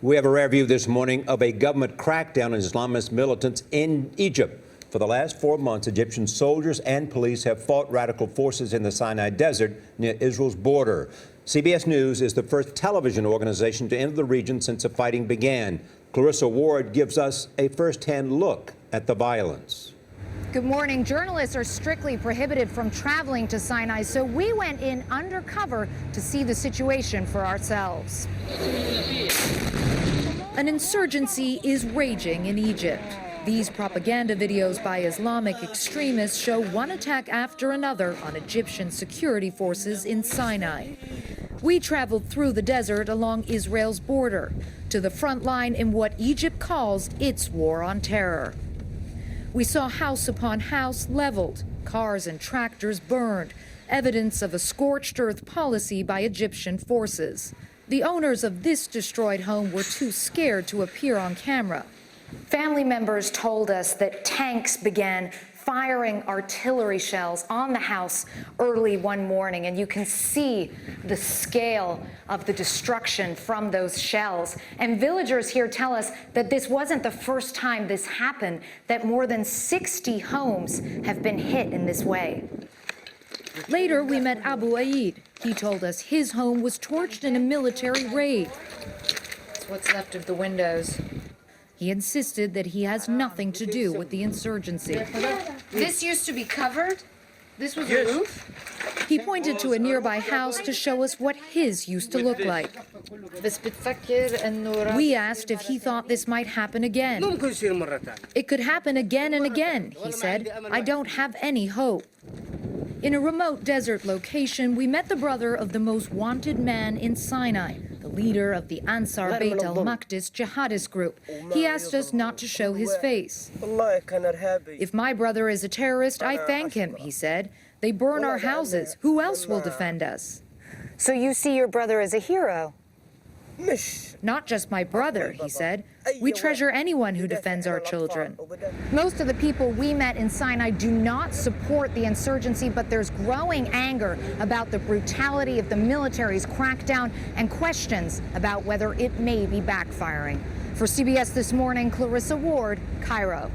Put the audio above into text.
We have a rare view this morning of a government crackdown on Islamist militants in Egypt. For the last 4 months, Egyptian soldiers and police have fought radical forces in the Sinai Desert near Israel's border. CBS News is the first television organization to enter the region since the fighting began. Clarissa Ward gives us a first-hand look at the violence. Good morning. Journalists are strictly prohibited from traveling to Sinai, so we went in undercover to see the situation for ourselves. An insurgency is raging in Egypt. These propaganda videos by Islamic extremists show one attack after another on Egyptian security forces in Sinai. We traveled through the desert along Israel's border to the front line in what Egypt calls its war on terror. We saw house upon house leveled, cars and tractors burned, evidence of a scorched earth policy by Egyptian forces. The owners of this destroyed home were too scared to appear on camera. Family members told us that tanks began firing artillery shells on the house early one morning, and you can see the scale of the destruction from those shells. And villagers here tell us that this wasn't the first time this happened, that more than 60 homes have been hit in this way. Later, we met Abu Aid. He told us his home was torched in a military raid. It's what's left of the windows. He insisted that he has nothing to do with the insurgency. This used to be covered? This was a roof? He pointed to a nearby house to show us what his used to look like. We asked if he thought this might happen again. It could happen again and again, he said. I don't have any hope. In a remote desert location, we met the brother of the most wanted man in Sinai, the leader of the Ansar Beit al-Maqdis jihadist group. He asked us not to show his face. If my brother is a terrorist, I thank him, he said. They burn our houses. Who else will defend us? So you see your brother as a hero? Not just my brother, he said. We treasure anyone who defends our children. Most of the people we met in Sinai do not support the insurgency, but there's growing anger about the brutality of the military's crackdown and questions about whether it may be backfiring. For CBS This Morning, Clarissa Ward, Cairo.